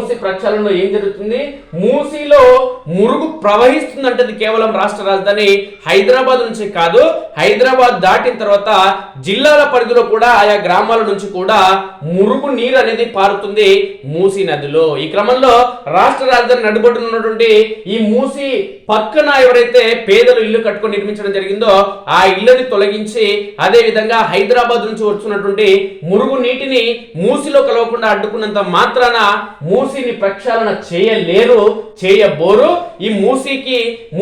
మూసి ప్రక్షాళనలో ఏం జరుగుతుంది? మూసిలో మురుగు ప్రవహిస్తుందంటే అది కేవలం రాష్ట్ర రాజధాని హైదరాబాద్ నుంచి కాదు, హైదరాబాద్ దాటిన తర్వాత జిల్లాల పరిధిలో కూడా ఆయా గ్రామాల నుంచి కూడా మురుగు నీరు అనేది పారుతుంది మూసీ నదిలో. ఈ క్రమంలో రాష్ట్ర రాజధాని నడుబొడ్డున ఉన్నటువంటి ఈ మూసీ పక్కన ఎవరైతే పేదలు ఇల్లు కట్టుకొని నిర్మించడం జరిగిందో ఆ ఇళ్ళని తొలగించి అదే విధంగా హైదరాబాద్ నుంచి వస్తున్నటువంటి మురుగు నీటిని మూసిలో కలవకుండా అడ్డుకున్నంత మాత్రాన మూసిని ప్రక్షాళన చేయలేరు, చేయబోరు. ఈ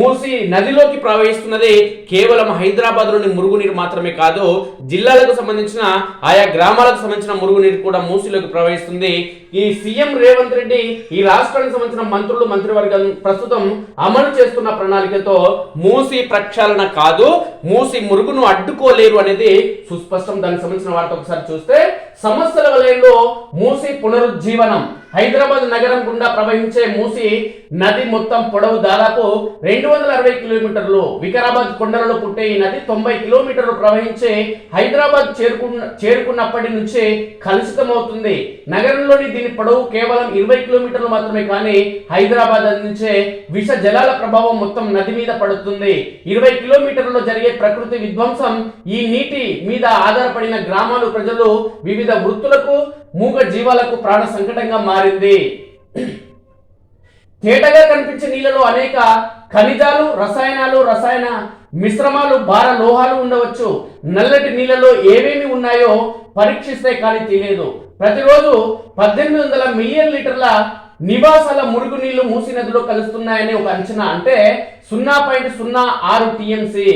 మూసీ నదిలోకి ప్రవహిస్తున్నది కేవలం హైదరాబాద్ లోని మురుగునీరు మాత్రమే కాదు, జిల్లాలకు సంబంధించిన ఆయా గ్రామాలకు సంబంధించిన మురుగునీరు కూడా మూసిలోకి ప్రవహిస్తుంది. ఈ సీఎం రేవంత్ రెడ్డి ఈ రాష్ట్రానికి సంబంధించిన మంత్రులు మంత్రివర్గం ప్రస్తుతం అమలు చేస్తున్న ప్రణాళికతో మూసి ప్రక్షాళన కాదు, మూసి మురుగును అడ్డుకోలేరు అనేది సుస్పష్టం. దానికి సంబంధించిన వార్త ఒకసారి చూస్తే, సమస్యల వలయంలో మూసి పునరుజ్జీవనం. హైదరాబాద్ నగరం గుండా ప్రవహించే మూసి నది మొత్తం పొడవు దాదాపు 260 కిలోమీటర్లు. వికారాబాద్ కొండలలో పుట్టే ఈ నది 90 కిలోమీటర్లు ప్రవహించే హైదరాబాద్ చేరుకున్నప్పటి నుంచే కలుషితమవుతుంది. నగరంలోని దీని పొడవు కేవలం 20 కిలోమీటర్లు మాత్రమే. కానీ హైదరాబాద్ అందించే విష జలాల ప్రభావం మొత్తం నది మీద పడుతుంది. 20 కిలోమీటర్లలో జరిగే ప్రకృతి విధ్వంసం ఈ నీటి మీద ఆధారపడిన గ్రామాలు, ప్రజలు, వివిధ వృత్తులకు, మూగ జీవాలకు ప్రాణ సంకటంగా మారింది. తేటగా కనిపించే నీళ్ళలో అనేక ఖనిజాలు, రసాయన మిశ్రమాలు, భార లోహాలు ఉండవచ్చు. నల్లటి నీళ్ళలో ఏమేమి ఉన్నాయో పరీక్షిస్తే కానీ తెలియదు. ప్రతిరోజు 1800 మిలియన్ లీటర్ల నివాసాల మురుగునీళ్లు మూసీ నదిలో కలుస్తున్నాయని ఒక అంచనా. అంటే 0.06 టీఎంసీ.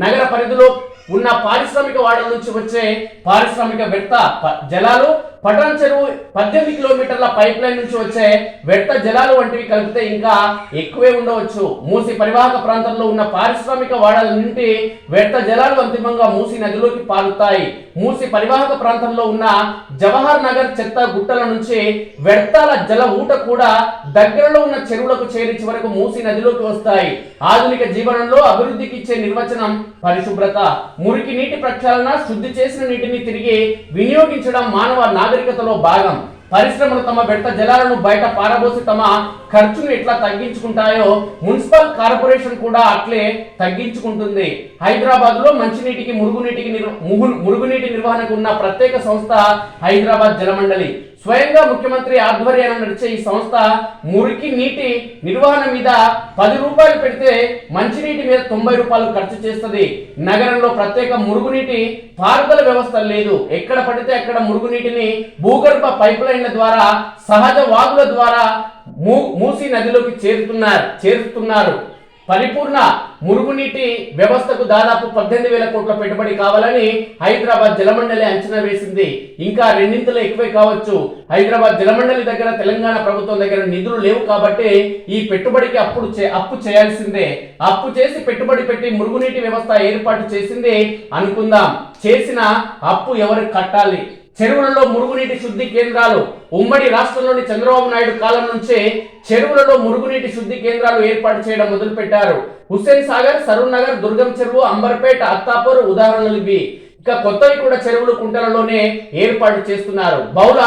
నగర పరిధిలో ఉన్న పారిశ్రామిక వాడల నుంచి వచ్చే పారిశ్రామిక వ్యర్థ జలాలు, పటాన్ చెరువు 18 కిలోమీటర్ల పైప్ లైన్ నుంచి వచ్చే వ్యర్థ జలాలు వంటివి కలిపితే ఇంకా ఎక్కువే ఉండవచ్చు. మూసి పరివాహక ప్రాంతంలో ఉన్న పారిశ్రామిక వాడల నుండి వ్యర్థ జలాలు అంతిమంగా మూసీ నదిలోకి పారుతాయి. మూసి పరివాహక ప్రాంతంలో ఉన్న జవహర్ నగర్ చెత్త గుట్టల నుంచి వ్యర్థాల జల ఊట కూడా దగ్గరలో ఉన్న చెరువులకు చేరి చివరకు మూసీ నదిలోకి వస్తాయి. ఆధునిక జీవనంలో అభివృద్ధికి ఇచ్చే నిర్వచనం పరిశుభ్రత. మురికి నీటి ప్రక్షాళన, శుద్ధి చేసిన నీటిని తిరిగి వినియోగించడం మానవ నాగరికతలో భాగం. పరిశ్రమలు తమ వ్యర్థ జలాలను బయట పారబోసి తమ ఖర్చును ఎట్లా తగ్గించుకుంటాయో మున్సిపల్ కార్పొరేషన్ కూడా అట్లే తగ్గించుకుంటుంది. హైదరాబాద్ లో మంచినీటికి, మురుగునీటి నిర్వహణకు ఉన్న ప్రత్యేక సంస్థ హైదరాబాద్ జలమండలి. స్వయంగా ముఖ్యమంత్రి ఆధ్వర్యాన నడిచే ఈ సంస్థ మురికి నీటి నిర్వహణ మీద 10 రూపాయలు పెడితే మంచినీటి మీద 90 రూపాయలు ఖర్చు చేస్తుంది. నగరంలో ప్రత్యేక మురుగునీటి పారుదల వ్యవస్థ లేదు. ఎక్కడ పడితే అక్కడ మురుగునీటిని భూగర్భ పైప్ లైన్ల ద్వారా, సహజ వాగుల ద్వారా మూసీ నదిలోకి చేరుతున్నారు. పరిపూర్ణ మురుగునీటి వ్యవస్థకు దాదాపు 18,000 కోట్ల పెట్టుబడి కావాలని హైదరాబాద్ జలమండలి అంచనా వేసింది. ఇంకా రెండింతలు ఎక్కువే కావచ్చు. హైదరాబాద్ జలమండలి దగ్గర, తెలంగాణ ప్రభుత్వం దగ్గర నిధులు లేవు కాబట్టి ఈ పెట్టుబడికి అప్పు చేయాల్సిందే. అప్పు చేసి పెట్టుబడి పెట్టి మురుగునీటి వ్యవస్థ ఏర్పాటు చేసింది అనుకుందాం. చేసిన అప్పు ఎవరు కట్టాలి? చెరువులలో మురుగునీటి శుద్ధి కేంద్రాలు. ఉమ్మడి రాష్ట్రంలోని చంద్రబాబు నాయుడు కాలం నుంచే చెరువులలో మురుగునీటి శుద్ధి కేంద్రాలు ఏర్పాటు చేయడం మొదలుపెట్టారు. హుస్సేన్ సాగర్, సరూర్ నగర్, దుర్గం చెరువు, అంబర్పేట, అత్తాపూర్ ఉదాహరణలు ఇవి. ఇక కొత్తవి కూడా చెరువులు, కుంటలలోనే ఏర్పాటు చేస్తున్నారు. బహుళ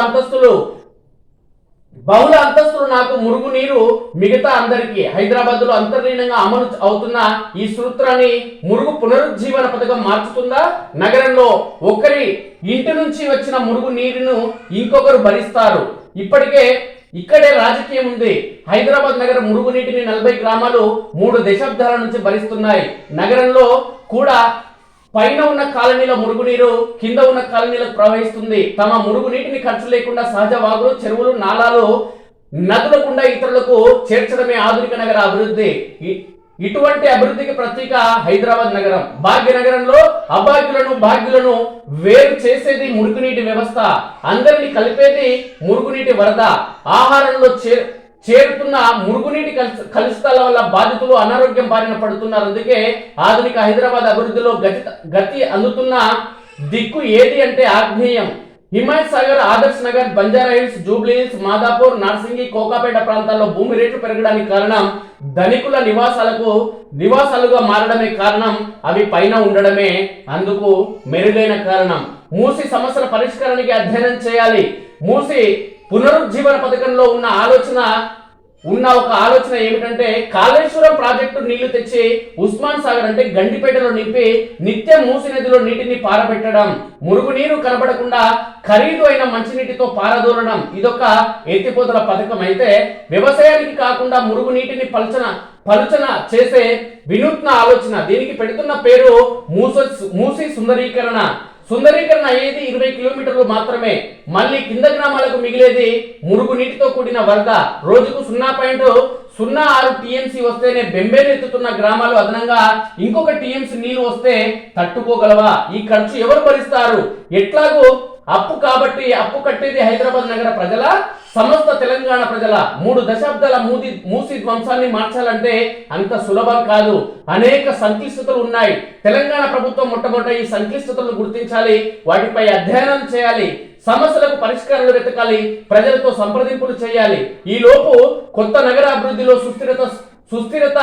అంతస్తులు నాకు, మురుగునీరు మిగతా అందరికీ. హైదరాబాద్ లో అంతర్లీనంగా అమలు అవుతున్న ఈ సూత్రాన్ని మురుగు పునరుజ్జీవన పథకం మార్చుతుందా? నగరంలో ఒకరి ఇంటి నుంచి వచ్చిన మురుగు నీరును ఇంకొకరు భరిస్తారు. ఇక్కడే రాజకీయం ఉంది. హైదరాబాద్ నగర మురుగునీటిని 40 గ్రామాలు 3 దశాబ్దాల నుంచి భరిస్తున్నాయి. నగరంలో కూడా పైన ఉన్న కాలనీలో మురుగునీరు కింద ఉన్న కాలనీలకు ప్రవహిస్తుంది. తమ మురుగునీటిని ఖర్చు లేకుండా సహజ వాగులు, చెరువులు, నాలాలు, నదుల గుండా ఇతరులకు చేర్చడమే ఆధునిక నగర అభివృద్ధి. ఇటువంటి అభివృద్ధికి ప్రతీక హైదరాబాద్ నగరం. భాగ్యనగరంలో భాగ్యులను వేరు చేసేది మురుగునీటి వ్యవస్థ. అందరినీ కలిపేది మురుగునీటి వరద. ఆహారంలో చేరుతున్న మురుగునీటి కలుషితాల వల్ల బాధితులు అనారోగ్యం బారిన పడుతున్నారు. అందుకే ఆధునిక హైదరాబాద్ అభివృద్ధిలో గతి అందుతున్న దిక్కు ఏది అంటే ఆగ్నేయం. Himayat Sagar, Adarsh Nagar, Banjara hills, Jubilee hills, Madhapur, Narsingi, Kokapet ప్రాంతాల్లో భూమి రేట్లు పెరగడానికి కారణం ధనికుల నివాసాలుగా మారడమే కారణం. అవి పైన ఉండడమే అందుకు మెరుగైన కారణం. మూసి సమస్యల పరిష్కారానికి అధ్యయనం చేయాలి. మూసి పునరుజ్జీవన పథకంలో ఉన్న ఒక ఆలోచన ఏమిటంటే కాళేశ్వరం ప్రాజెక్టు నీళ్లు తెచ్చి ఉస్మాన్ సాగర్ అంటే గండిపేటలో నింపి నిత్యం మూసి నదిలో నీటిని పారబెట్టడం, మురుగునీరు కనబడకుండా ఖరీదు అయిన మంచినీటితో పారదోలడం ఇదొక ఎత్తిపోతల పథకం. అయితే వ్యవసాయానికి కాకుండా మురుగునీటిని పలుచన చేసే వినూత్న ఆలోచన. దీనికి పెడుతున్న పేరు మూసి సుందరీకరణ అయ్యేది 20 కిలోమీటర్లు మాత్రమే. మళ్ళీ కింద గ్రామాలకు మిగిలేది మురుగునీటితో కూడిన వరద. రోజుకు 0.06 టీఎంసీ వస్తేనే బెంబేలెత్తుతున్న గ్రామాలు అదనంగా ఇంకొక టీఎంసీ నీళ్లు వస్తే తట్టుకోగలవా? ఈ ఖర్చు ఎవరు భరిస్తారు? ఎట్లాగూ అప్పు కాబట్టి అప్పు కట్టేది హైదరాబాద్ నగర ప్రజల, సమస్త తెలంగాణ ప్రజల. 3 దశాబ్దాల మూసి ధ్వంసాన్ని మార్చాలంటే అంత సులభం కాదు. అనేక సంక్లిష్టతలు ఉన్నాయి. తెలంగాణ ప్రభుత్వం మొట్టమొదట ఈ సంక్లిష్టతలను గుర్తించాలి, వాటిపై అధ్యయనాలు చేయాలి, సమస్యలకు పరిష్కారాలు వెతకాలి, ప్రజలతో సంప్రదింపులు చేయాలి. ఈ లోపు కొత్త నగర అభివృద్ధిలో సుస్థిరత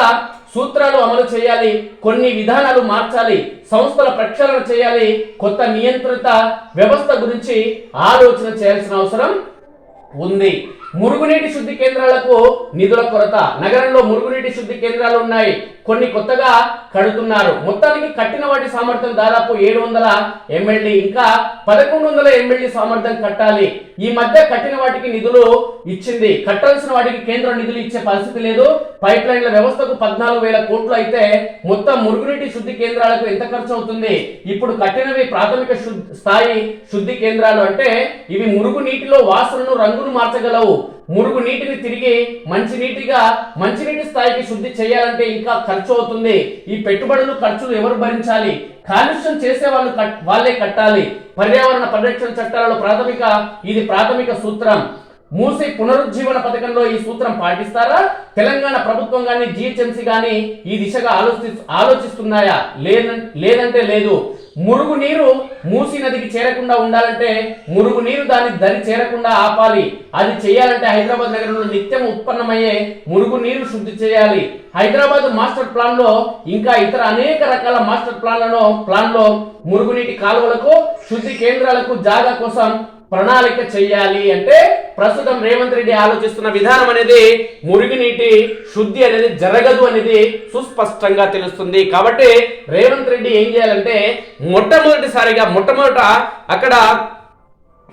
సూత్రాలు అమలు చేయాలి, కొన్ని విధానాలు మార్చాలి, సంస్థల ప్రక్షాళన చేయాలి, కొత్త నియంత్రిత వ్యవస్థ గురించి ఆలోచన చేయాల్సిన అవసరం ఉంది. మురుగునీటి శుద్ధి కేంద్రాలకు నిధుల కొరత. నగరంలో మురుగునీటి శుద్ధి కేంద్రాలు ఉన్నాయి, కొన్ని కొత్తగా కడుతున్నారు. మొత్తానికి కట్టిన వాటి సామర్థ్యం దాదాపు 700 MLD, ఇంకా 1100 MLD సామర్థ్యం కట్టాలి. ఈ మధ్య కట్టిన వాటికి నిధులు ఇచ్చింది, కట్టాల్సిన వాటికి కేంద్రం నిధులు ఇచ్చే పరిస్థితి లేదు. పైప్ లైన్ల వ్యవస్థకు 14,000 కోట్లు అయితే మొత్తం మురుగునీటి శుద్ధి కేంద్రాలకు ఎంత ఖర్చు అవుతుంది? ఇప్పుడు కట్టినవి ప్రాథమిక స్థాయి శుద్ధి కేంద్రాలు అంటే ఇవి మురుగునీటిలో వాసనను రంగును మార్చగలవు. మురుగు నీటిని తిరిగి మంచినీటి స్థాయికి శుద్ధి చేయాలంటే ఇంకా ఖర్చు అవుతుంది. ఈ పెట్టుబడులు ఖర్చులు ఎవరు భరించాలి? కాలుష్యం చేసే వాళ్ళే కట్టాలి. పర్యావరణ పరిరక్షణ చట్టాలలో ప్రాథమిక సూత్రం. మూసి పునరుజ్జీవన పథకంలో ఈ సూత్రం పాటిస్తారా? తెలంగాణ ప్రభుత్వం కానీ జిహెచ్ఎంసీ కానీ ఈ దిశగా ఆలోచిస్తున్నాయా? లేదంటే లేదు. మురుగునీరు మూసి నదికి చేరకుండా ఉండాలంటే మురుగునీరు దాని దరి చేరకుండా ఆపాలి. అది చేయాలంటే హైదరాబాద్ నగరంలో నిత్యం ఉత్పన్నమయ్యే మురుగునీరు శుద్ధి చేయాలి. హైదరాబాద్ మాస్టర్ ప్లాన్ లో ఇంకా ఇతర అనేక రకాల మాస్టర్ ప్లాన్లో మురుగునీటి కాలువలకు శుద్ధి కేంద్రాలకు జాగా కోసం ప్రణాళిక చెయ్యాలి. అంటే ప్రస్తుతం రేవంత్ రెడ్డి ఆలోచిస్తున్న విధానం అనేది మురుగునీటి శుద్ధి అనేది జరగదు అనేది సుస్పష్టంగా తెలుస్తుంది. కాబట్టి రేవంత్ రెడ్డి ఏం చేయాలంటే మొట్టమొదట అక్కడ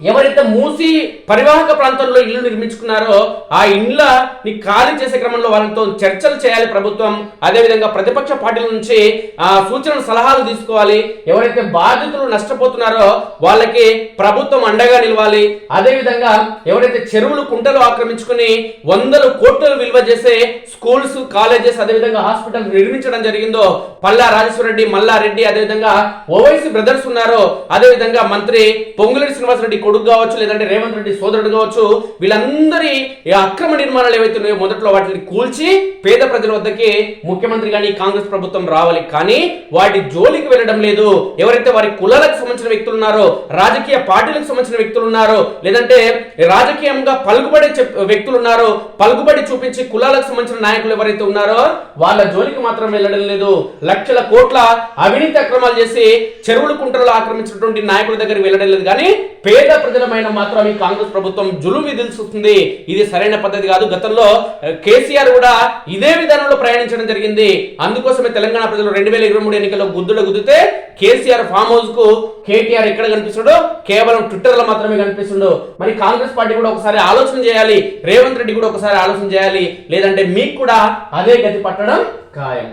ఎవరైతే మూసి పరివాహక ప్రాంతంలో ఇల్లు నిర్మించుకున్నారో ఆ ఇళ్ళని ఖాళీ చేసే క్రమంలో వాళ్ళతో చర్చలు చేయాలి ప్రభుత్వం. అదేవిధంగా ప్రతిపక్ష పార్టీల నుంచి సూచనలు సలహాలు తీసుకోవాలి. ఎవరైతే బాధితులు నష్టపోతున్నారో వాళ్ళకి ప్రభుత్వం అండగా నిలవాలి. అదేవిధంగా ఎవరైతే చెరువులు కుంటలు ఆక్రమించుకుని 100 కోట్ల విలువ చేసే స్కూల్స్, కాలేజెస్, అదేవిధంగా హాస్పిటల్ నిర్మించడం జరిగిందో పల్లా రాజేశ్వరరెడ్డి, మల్లారెడ్డి, అదేవిధంగా ఓవైసీ బ్రదర్స్ ఉన్నారో, అదేవిధంగా మంత్రి పొంగులేటి శ్రీనివాసరెడ్డి కొడుకు కావచ్చు, లేదంటే రేవంత్ రెడ్డి సోదరుడు కావచ్చు, వీళ్ళందరి అక్రమ నిర్మాణాలు ఏవైతే ఉన్నాయో మొదట్లో వాటిని కూల్చి పేద ప్రజల వద్దకి ముఖ్యమంత్రి కానీ కాంగ్రెస్ ప్రభుత్వం రావాలి. కానీ వాటి జోలికి వెళ్ళడం లేదు. ఎవరైతే వారి కులాలకు సంబంధించిన వ్యక్తులు ఉన్నారో, రాజకీయ పార్టీలకు సంబంధించిన వ్యక్తులు ఉన్నారో, లేదంటే రాజకీయంగా పలుకుబడే వ్యక్తులు ఉన్నారో, పలుకుబడి చూపించి కులాలకు సంబంధించిన నాయకులు ఎవరైతే ఉన్నారో వాళ్ళ జోలికి మాత్రం వెళ్ళడం లేదు. లక్షల కోట్ల అవినీతి అక్రమాలు చేసి చెరువులు కుంటలు ఆక్రమించినటువంటి నాయకుల దగ్గరికి వెళ్ళడం లేదు. కానీ పేద ప్రజలమైన మాత్రం ఈ కాంగ్రెస్ ప్రభుత్వం జులుం విధిస్తుంది. ఇది సరైన పద్ధతి కాదు. గతంలో కేసీఆర్ కూడా ఇదే విధానంలో ప్రయాణించడం జరిగింది. అందుకోసమే తెలంగాణ ప్రజలు 2023 ఎన్నికల్లో గుద్దితే కేసీఆర్ ఫామ్ హౌస్ కు కేటీఆర్ ఎక్కడ కనిపిస్తాడో కేవలం ట్విట్టర్ లో మాత్రమే కనిపిస్తుండో. మరి కాంగ్రెస్ పార్టీ కూడా ఒకసారి ఆలోచన చేయాలి, రేవంత్ రెడ్డి కూడా ఒకసారి ఆలోచన చేయాలి. లేదంటే మీకు కూడా అదే గతి పట్టడం ఖాయం.